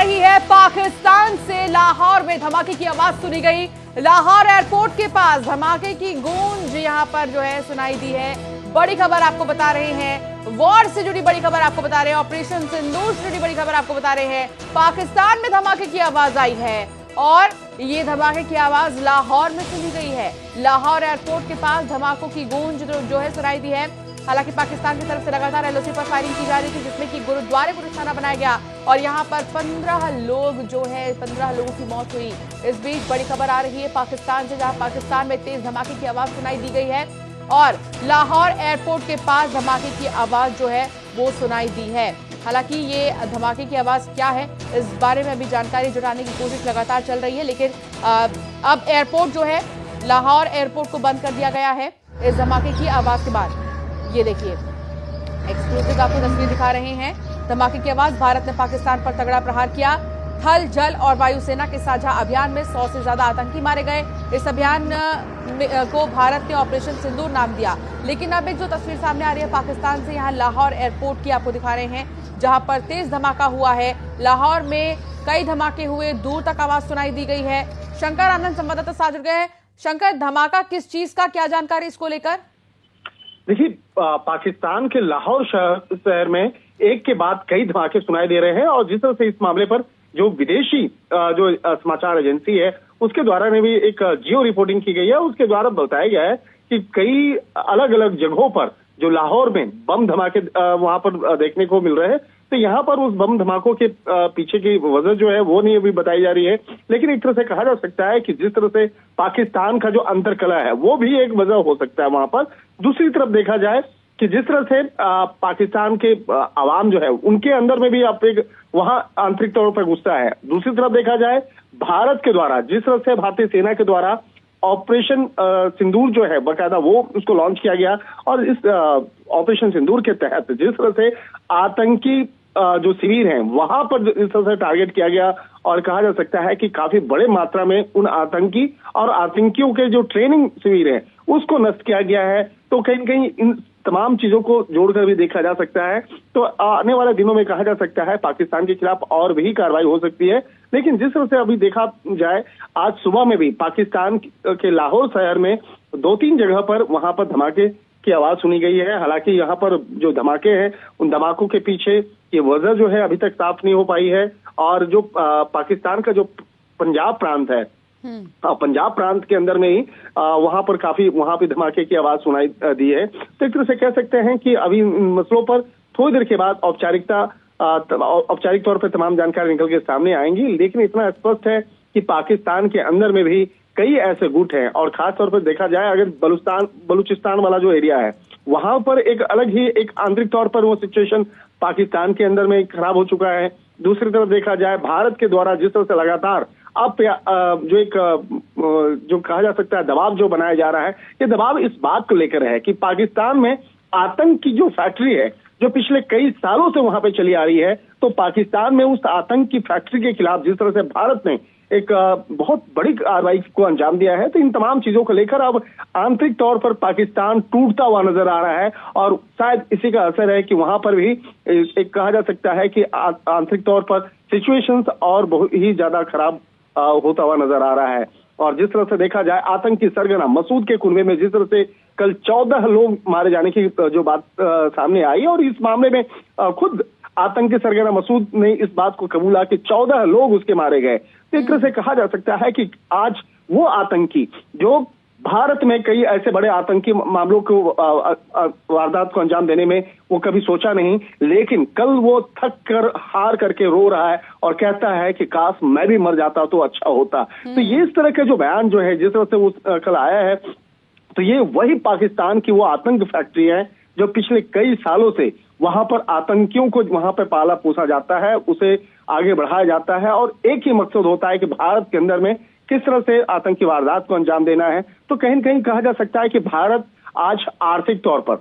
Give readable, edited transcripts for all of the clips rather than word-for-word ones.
रही है पाकिस्तान से। लाहौर में धमाके की आवाज सुनी गई। लाहौर एयरपोर्ट के पास धमाके की गूंज यहां पर जो है सुनाई दी है। बड़ी खबर आपको बता रहे हैं, वॉर से जुड़ी बड़ी खबर आपको बता रहे हैं, ऑपरेशन सिंदूर से जुड़ी बड़ी खबर आपको बता रहे हैं। पाकिस्तान में धमाके की आवाज आई है और ये धमाके की आवाज लाहौर में सुनी गई है। लाहौर एयरपोर्ट के पास धमाकों की गूंज जो है सुनाई दी है। हालांकि पाकिस्तान की तरफ से लगातार एलओसी पर फायरिंग की जा रही थी, जिसमें कि गुरुद्वारे को निशाना बनाया गया और यहां पर 15 लोग जो है 15 लोगों की मौत हुई। इस बीच बड़ी खबर आ रही है पाकिस्तान से, जहां पाकिस्तान में तेज धमाके की आवाज सुनाई दी गई है और लाहौर एयरपोर्ट के पास धमाके की आवाज जो है वो सुनाई दी है। हालांकि ये धमाके की आवाज क्या है, इस बारे में अभी जानकारी जुटाने की कोशिश लगातार चल रही है, लेकिन अब एयरपोर्ट जो है लाहौर एयरपोर्ट को बंद कर दिया गया है इस धमाके की आवाज के बाद। ये देखिए एक्सक्लूसिव आपको तस्वीर दिखा रहे हैं। धमाके की आवाज। भारत ने पाकिस्तान पर तगड़ा प्रहार किया। थल, जल और वायुसेना के साझा अभियान में 100 से ज्यादा आतंकी मारे गए। इस अभियान को भारत ने ऑपरेशन सिंदूर नाम दिया। लेकिन अब एक जो तस्वीर सामने आ रही है पाकिस्तान से, यहाँ लाहौर एयरपोर्ट की आपको दिखा रहे हैं, जहां पर तेज धमाका हुआ है। लाहौर में कई धमाके हुए, दूर तक आवाज सुनाई दी गई है। शंकर आनंद संवाददाता साथ जुड़ गए हैं। शंकर, धमाका किस चीज का, क्या जानकारी इसको लेकर? देखिए, पाकिस्तान के लाहौर शहर में एक के बाद कई धमाके सुनाई दे रहे हैं और जिस तरह से इस मामले पर जो विदेशी जो समाचार एजेंसी है उसके द्वारा ने भी एक जियो रिपोर्टिंग की गई है। उसके द्वारा बताया गया है कि कई अलग अलग जगहों पर जो लाहौर में बम धमाके वहां पर देखने को मिल रहे हैं। तो यहाँ पर उस बम धमाकों के पीछे की वजह जो है वो नहीं अभी बताई जा रही है, लेकिन एक तरह से कहा जा सकता है कि जिस तरह से पाकिस्तान का जो अंतरकलह है वो भी एक वजह हो सकता है वहां पर। दूसरी तरफ देखा जाए कि जिस तरह से पाकिस्तान के आवाम जो है उनके अंदर में भी आप एक वहां आंतरिक तौर पर गुस्सा है। दूसरी तरफ देखा जाए भारत के द्वारा जिस तरह से भारतीय सेना के द्वारा ऑपरेशन सिंदूर जो है बकायदा वो उसको लॉन्च किया गया और इस ऑपरेशन सिंदूर के तहत जिस तरह से आतंकी जो शिविर हैं वहां पर इस तरह से टारगेट किया गया और कहा जा सकता है कि काफी बड़े मात्रा में उन आतंकी और आतंकियों के जो ट्रेनिंग शिविर है उसको नष्ट किया गया है। तो कहीं न कहीं इन तमाम चीजों को जोड़कर भी देखा जा सकता है। तो आने वाले दिनों में कहा जा सकता है पाकिस्तान के खिलाफ और भी कार्रवाई हो सकती है। लेकिन जिस तरह से अभी देखा जाए आज सुबह में भी पाकिस्तान के लाहौर शहर में 2-3 जगह पर वहां पर धमाके की आवाज सुनी गई है। हालांकि यहाँ पर जो धमाके हैं उन धमाकों के पीछे ये वजह जो है अभी तक साफ नहीं हो पाई है। और जो पाकिस्तान का जो पंजाब प्रांत है, पंजाब प्रांत के अंदर में ही वहां पर काफी वहां पे धमाके की आवाज सुनाई दी है। तो एक तरह से कह सकते हैं कि अभी इन मसलों पर थोड़ी देर के बाद औपचारिक तौर पर तमाम जानकारी निकल के सामने आएंगी। लेकिन इतना स्पष्ट है कि पाकिस्तान के अंदर में भी कई ऐसे गुट हैं और खास तौर पर देखा जाए अगर बलूचिस्तान वाला जो एरिया है वहां पर एक अलग ही एक आंतरिक तौर पर वो सिचुएशन पाकिस्तान के अंदर में खराब हो चुका है। दूसरी तरफ देखा जाए भारत के द्वारा जिस तरह से लगातार अब जो एक जो कहा जा सकता है दबाव जो बनाया जा रहा है, ये दबाव इस बात को लेकर है कि पाकिस्तान में आतंक की जो फैक्ट्री है जो पिछले कई सालों से वहां पे चली आ रही है, तो पाकिस्तान में उस आतंक की फैक्ट्री के खिलाफ जिस तरह से भारत ने एक बहुत बड़ी कार्रवाई को अंजाम दिया है, तो इन तमाम चीजों को लेकर अब आंतरिक तौर पर पाकिस्तान टूटता हुआ नजर आ रहा है और शायद इसी का असर है कि वहां पर भी एक कहा जा सकता है कि आंतरिक तौर पर सिचुएशंस और बहुत ही ज्यादा खराब होता हुआ नजर आ रहा है। और जिस तरह से देखा जाए आतंकी सरगना मसूद के कुनबे में जिस तरह से कल 14 लोग मारे जाने की जो बात सामने आई और इस मामले में खुद आतंकी सरगना मसूद ने इस बात को कबूला कि 14 लोग उसके मारे गए। तो एक तरह से कहा जा सकता है कि आज वो आतंकी जो भारत में कई ऐसे बड़े आतंकी मामलों को वारदात को अंजाम देने में वो कभी सोचा नहीं, लेकिन कल वो थक कर हार करके रो रहा है और कहता है कि काश मैं भी मर जाता तो अच्छा होता। तो ये इस तरह के जो बयान जो है जिस तरह से वो कल आया है, तो ये वही पाकिस्तान की वो आतंक फैक्ट्री है जो पिछले कई सालों से वहां पर आतंकियों को वहां पर पाला पोसा जाता है, उसे आगे बढ़ाया जाता है और एक ही मकसद होता है कि भारत के अंदर में किस तरह से आतंकी वारदात को अंजाम देना है। तो कहीं न कहीं कहा जा सकता है कि भारत आज आर्थिक तौर पर,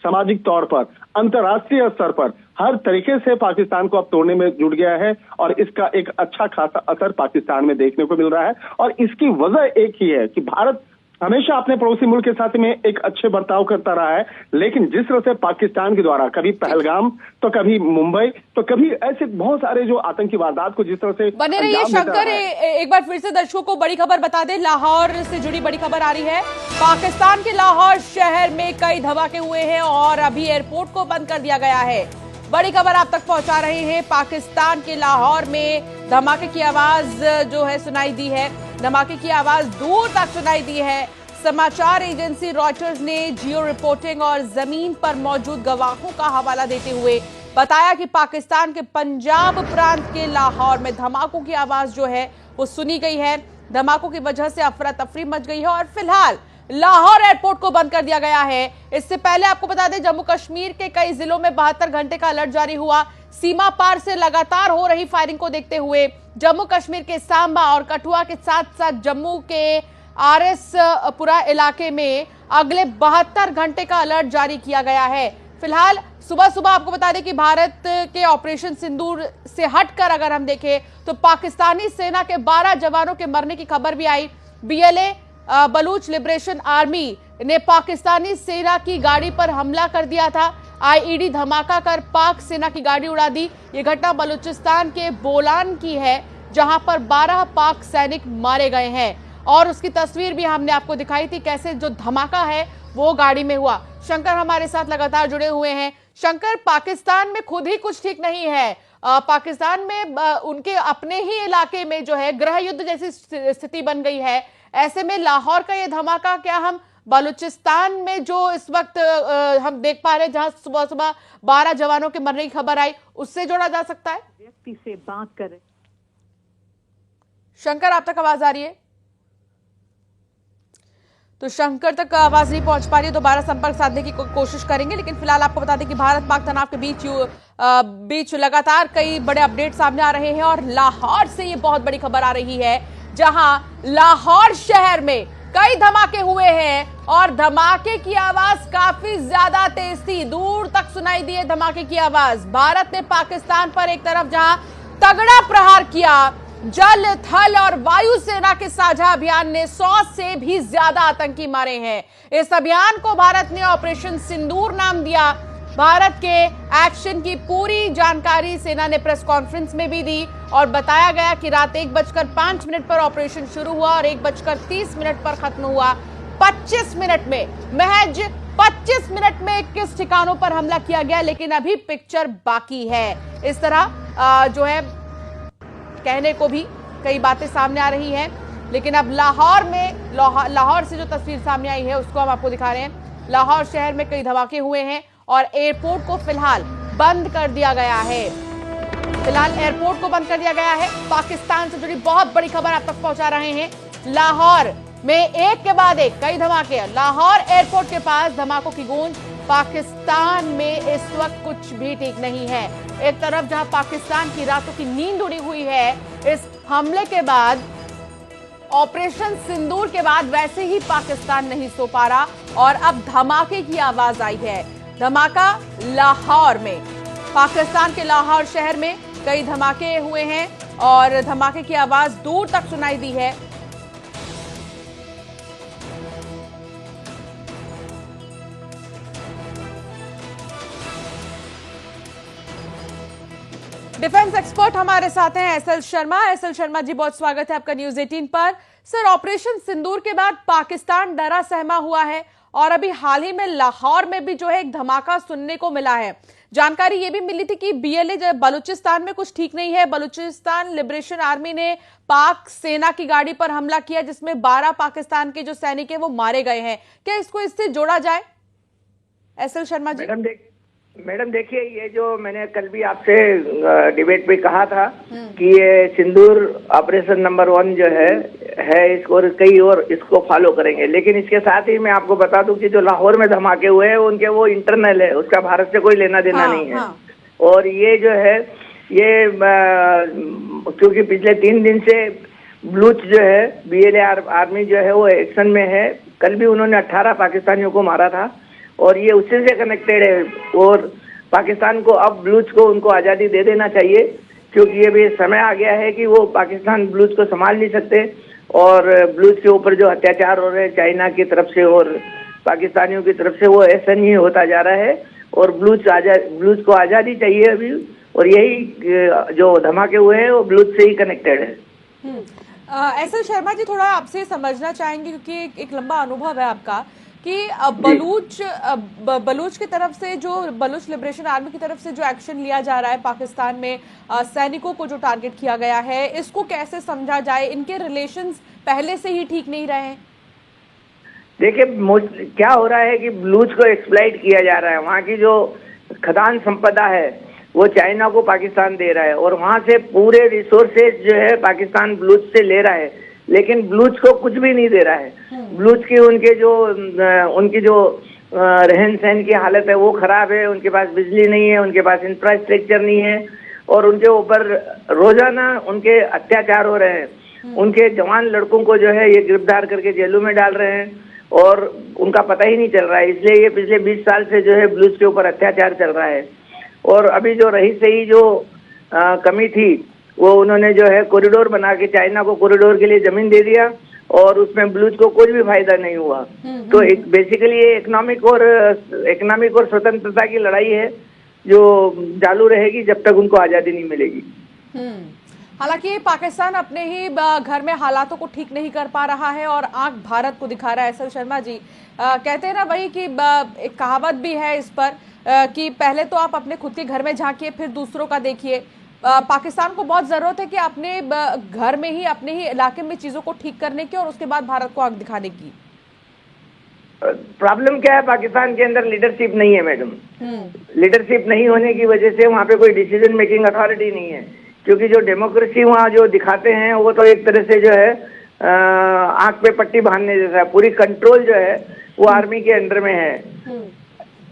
सामाजिक तौर पर, अंतर्राष्ट्रीय स्तर पर हर तरीके से पाकिस्तान को अब तोड़ने में जुट गया है और इसका एक अच्छा खासा असर पाकिस्तान में देखने को मिल रहा है। और इसकी वजह एक ही है कि भारत हमेशा अपने पड़ोसी मुल्क के साथ में एक अच्छे बर्ताव करता रहा है, लेकिन जिस तरह से पाकिस्तान के द्वारा कभी पहलगाम तो कभी मुंबई तो कभी ऐसे बहुत सारे जो आतंकी वारदात को जिस तरह से बने रहिए शंकर। एक बार फिर से दर्शकों को बड़ी खबर बता दें, लाहौर से जुड़ी बड़ी खबर आ रही है। पाकिस्तान के लाहौर शहर में कई धमाके हुए हैं और अभी एयरपोर्ट को बंद कर दिया गया है। बड़ी खबर आप तक पहुंचा रहे हैं। पाकिस्तान के लाहौर में धमाके की आवाज जो है सुनाई दी है, धमाके की आवाज दूर तक सुनाई दी है। समाचार एजेंसी रॉयटर्स ने जियो रिपोर्टिंग और जमीन पर मौजूद गवाहों का हवाला देते हुए बताया कि पाकिस्तान के पंजाब प्रांत के लाहौर में धमाकों की आवाज जो है वो सुनी गई है। धमाकों की वजह से अफरा तफरी मच गई है और फिलहाल लाहौर एयरपोर्ट को बंद कर दिया गया है। इससे पहले आपको बता दें, जम्मू कश्मीर के कई जिलों में 72 घंटे का अलर्ट जारी हुआ। सीमा पार से लगातार हो रही फायरिंग को देखते हुए जम्मू कश्मीर के सांबा और कठुआ के साथ साथ जम्मू के आरएस पुरा इलाके में अगले 72 घंटे का अलर्ट जारी किया गया है। फिलहाल सुबह सुबह आपको बता दें कि भारत के ऑपरेशन सिंदूर से हटकर अगर हम देखें तो पाकिस्तानी सेना के 12 जवानों के मरने की खबर भी आई। बीएलए बलूच लिबरेशन आर्मी ने पाकिस्तानी सेना की गाड़ी पर हमला कर दिया था। आईईडी धमाका कर पाक सेना की गाड़ी उड़ा दी। ये घटना बलूचिस्तान के बोलान की है, जहां पर 12 पाक सैनिक मारे गए हैं और उसकी तस्वीर भी हमने आपको दिखाई थी, कैसे जो धमाका है वो गाड़ी में हुआ। शंकर हमारे साथ लगातार जुड़े हुए हैं। शंकर, पाकिस्तान में खुद ही कुछ ठीक नहीं है। पाकिस्तान में उनके अपने ही इलाके में जो है गृह युद्ध जैसी स्थिति बन गई है। ऐसे में लाहौर का ये धमाका क्या हम बलूचिस्तान में जो इस वक्त हम देख पा रहे हैं, जहां सुबह सुबह 12 जवानों के मरने की खबर आई, उससे जोड़ा जा सकता है? व्यक्ति से बात करें। शंकर, आप तक आवाज आ रही है? तो शंकर तक आवाज नहीं पहुंच पा रही है, दोबारा संपर्क साधने की कोशिश करेंगे। लेकिन फिलहाल आपको बता दें कि भारत पाक तनाव के बीच लगातार कई बड़े अपडेट सामने आ रहे हैं और लाहौर से ये बहुत बड़ी खबर आ रही है, जहां लाहौर शहर में कई धमाके हुए हैं और धमाके की आवाज काफी ज्यादा तेज थी, दूर तक सुनाई दी है धमाके की आवाज। भारत ने पाकिस्तान पर एक तरफ जहां तगड़ा प्रहार किया, जल थल और वायु सेना के साझा अभियान ने 100 से भी ज्यादा आतंकी मारे हैं। इस अभियान को भारत ने ऑपरेशन सिंदूर नाम दिया। भारत के एक्शन की पूरी जानकारी सेना ने प्रेस कॉन्फ्रेंस में भी दी और बताया गया कि रात 1:05 पर ऑपरेशन शुरू हुआ और 1:30 पर खत्म हुआ। 25 मिनट में, महज 25 मिनट में 21 ठिकानों पर हमला किया गया, लेकिन अभी पिक्चर बाकी है। इस तरह जो है कहने को भी कई बातें सामने आ रही हैं, लेकिन अब लाहौर से जो तस्वीर सामने आई है उसको हम आपको दिखा रहे हैं। लाहौर शहर में कई धमाके हुए हैं और एयरपोर्ट को फिलहाल बंद कर दिया गया है। फिलहाल एयरपोर्ट को बंद कर दिया गया है। पाकिस्तान से जुड़ी बहुत बड़ी खबर आप तक पहुंचा रहे हैं। लाहौर में एक के बाद एक कई धमाके। लाहौर एयरपोर्ट के पास धमाकों की गूंज। पाकिस्तान में इस वक्त कुछ भी ठीक नहीं है। एक तरफ जहां पाकिस्तान की रातों की नींद उड़ी हुई है इस हमले के बाद, ऑपरेशन सिंदूर के बाद, वैसे ही पाकिस्तान नहीं सो पा रहा और अब धमाके की आवाज आई है। धमाका लाहौर में, पाकिस्तान के लाहौर शहर में कई धमाके हुए हैं और धमाके की आवाज दूर तक सुनाई दी है। डिफेंस एक्सपर्ट हमारे साथ हैं एसएल शर्मा। एसएल शर्मा जी, बहुत स्वागत है आपका न्यूज 18 पर। सर, ऑपरेशन सिंदूर के बाद पाकिस्तान डरा सहमा हुआ है और अभी हाल ही में लाहौर में भी जो है एक धमाका सुनने को मिला है। जानकारी ये भी मिली थी कि बीएलए बलूचिस्तान में कुछ ठीक नहीं है। बलूचिस्तान लिबरेशन आर्मी ने पाक सेना की गाड़ी पर हमला किया, जिसमें 12 पाकिस्तान के जो सैनिक हैं वो मारे गए हैं। क्या इसको इससे जोड़ा जाए? एसएल शर्मा जी। मैडम देखिए, ये जो मैंने कल भी आपसे डिबेट पे कहा था कि ये सिंदूर ऑपरेशन नंबर 1 जो है इसको कई और इसको फॉलो करेंगे, लेकिन इसके साथ ही मैं आपको बता दूं कि जो लाहौर में धमाके हुए हैं उनके वो इंटरनल है, उसका भारत से कोई लेना देना नहीं है। और ये जो है ये क्योंकि पिछले 3 दिन से बलूच जो है बीएलए आर्मी जो है वो एक्शन में है। कल भी उन्होंने 18 पाकिस्तानियों को मारा था और ये उससे से कनेक्टेड है और पाकिस्तान को अब बलूच को उनको आज़ादी दे देना चाहिए, क्योंकि ये भी समय आ गया है कि वो पाकिस्तान बलूच को संभाल नहीं सकते। और बलूच के ऊपर जो अत्याचार हो रहे हैं चाइना की तरफ से और पाकिस्तानियों की तरफ से, वो ऐसा नहीं होता जा रहा है। और बलूच को आज़ादी चाहिए अभी, और यही जो धमाके हुए हैं वो बलूच से ही कनेक्टेड है। एसएल शर्मा जी, थोड़ा आपसे समझना चाहेंगे क्योंकि एक लंबा अनुभव है आपका कि बलूच की तरफ से जो बलूच लिबरेशन आर्मी की तरफ से जो एक्शन लिया जा रहा है पाकिस्तान में, सैनिकों को जो टारगेट किया गया है, इसको कैसे समझा जाए? इनके रिलेशंस पहले से ही ठीक नहीं रहे हैं। देखिए क्या हो रहा है कि बलूच को एक्सप्लॉइट किया जा रहा है। वहाँ की जो खदान संपदा है वो चाइना को पाकिस्तान दे रहा है, और वहाँ से पूरे रिसोर्सेज जो है पाकिस्तान बलूच से ले रहा है, लेकिन बलूच को कुछ भी नहीं दे रहा है। बलूच की उनकी जो रहन सहन की हालत है वो खराब है, उनके पास बिजली नहीं है, उनके पास इंफ्रास्ट्रक्चर नहीं है, और उनके ऊपर रोजाना उनके अत्याचार हो रहे हैं। उनके जवान लड़कों को जो है ये गिरफ्तार करके जेलों में डाल रहे हैं और उनका पता ही नहीं चल रहा है। इसलिए ये पिछले 20 साल से जो है बलूच के ऊपर अत्याचार चल रहा है। और अभी जो रही सही जो कमी थी वो उन्होंने जो है कॉरिडोर बना के चाइना को कॉरिडोर के लिए जमीन दे दिया, और उसमें बलूच को कोई भी फायदा नहीं हुआ। तो बेसिकली ये इकोनॉमिक और स्वतंत्रता की लड़ाई है जो चालू रहेगी जब तक उनको आजादी नहीं मिलेगी। हालांकि पाकिस्तान अपने ही घर में हालातों को ठीक नहीं कर पा रहा है और आंख भारत को दिखा रहा है। एसएल शर्मा जी, कहते हैं ना वही कि एक कहावत भी है इस पर कि पहले तो आप अपने खुद के घर में झांकिए फिर दूसरों का देखिए। पाकिस्तान को बहुत जरूरत है कि अपने घर में ही, अपने ही इलाके में चीजों को ठीक करने की और उसके बाद भारत को आंख दिखाने की। प्रॉब्लम क्या है, पाकिस्तान के अंदर लीडरशिप नहीं है मैडम। लीडरशिप नहीं होने की वजह से वहाँ पे कोई डिसीजन मेकिंग अथॉरिटी नहीं है, क्योंकि जो डेमोक्रेसी वहाँ जो दिखाते हैं वो तो एक तरह से जो है आंख पे पट्टी बांधने जैसा है। पूरी कंट्रोल जो है वो आर्मी के अंडर में है,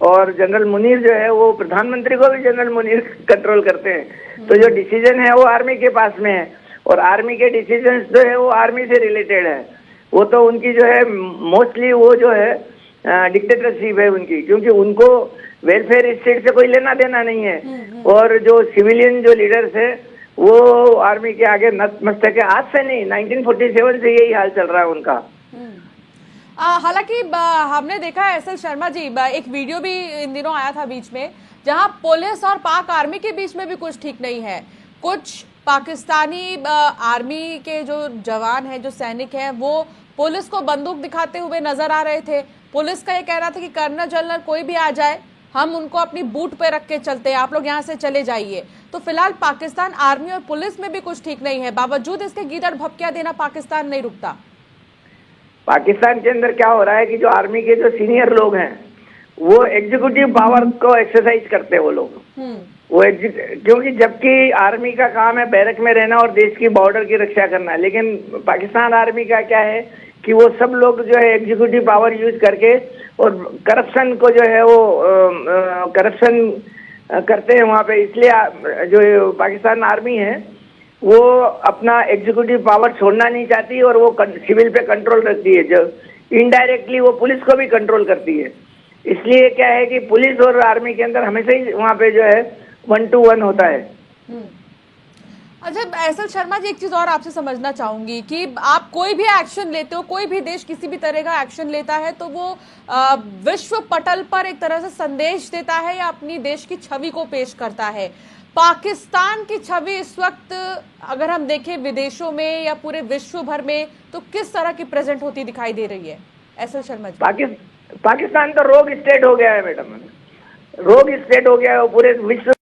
और जनरल मुनीर जो है वो प्रधानमंत्री को भी जनरल मुनीर कंट्रोल करते हैं। तो जो डिसीजन है वो आर्मी के पास में है, और आर्मी के डिसीजन जो है वो आर्मी से रिलेटेड है। वो तो उनकी जो है मोस्टली वो जो है डिक्टेटरशिप है उनकी, क्योंकि उनको वेलफेयर स्टेट से कोई लेना देना नहीं है। और जो सिविलियन जो लीडर्स है वो आर्मी के आगे नतमस्तक है। आज से नहीं, 1947 से यही हाल चल रहा है उनका। हालांकि हमने देखा है एसएल शर्मा जी, एक वीडियो भी इन दिनों आया था बीच में जहां पुलिस और पाक आर्मी के बीच में भी कुछ ठीक नहीं है। कुछ पाकिस्तानी आर्मी के जो जवान हैं, जो सैनिक हैं, वो पुलिस को बंदूक दिखाते हुए नजर आ रहे थे। पुलिस का ये कहना था कि कर्नल जनरल कोई भी आ जाए हम उनको अपनी बूट पे रख के चलते हैं, आप लोग यहाँ से चले जाइए। तो फिलहाल पाकिस्तान आर्मी और पुलिस में भी कुछ ठीक नहीं है, बावजूद इसके गीदड़ भपकियां देना पाकिस्तान नहीं रुकता। पाकिस्तान के अंदर क्या हो रहा है कि जो आर्मी के जो सीनियर लोग हैं वो एग्जीक्यूटिव पावर को एक्सरसाइज करते हैं वो लोग। वो क्योंकि जबकि आर्मी का काम है बैरक में रहना और देश की बॉर्डर की रक्षा करना, लेकिन पाकिस्तान आर्मी का क्या है कि वो सब लोग जो है एग्जीक्यूटिव पावर यूज करके और करप्शन को जो है वो करप्शन करते हैं वहाँ पे। इसलिए जो पाकिस्तान आर्मी है वो अपना एग्जीक्यूटिव पावर छोड़ना नहीं चाहती और वो सिविल पे कंट्रोल रखती है, जो इनडायरेक्टली वो पुलिस को भी कंट्रोल करती है। इसलिए क्या है कि पुलिस और आर्मी के अंदर हमेशा ही वहाँ पे जो है 1 to 1 होता है। अच्छा एसएल शर्मा जी, एक चीज और आपसे समझना चाहूंगी कि आप कोई भी एक्शन लेते हो, कोई भी देश किसी भी तरह का एक्शन लेता है तो वो विश्व पटल पर एक तरह से संदेश देता है या अपनी देश की छवि को पेश करता है। पाकिस्तान की छवि इस वक्त अगर हम देखें विदेशों में या पूरे विश्व भर में तो किस तरह की प्रेजेंट होती दिखाई दे रही है एसएल शर्मा जी? पाकिस्तान तो रोग स्टेट हो गया है मैडम, रोग स्टेट हो गया है, वो पूरे विश्व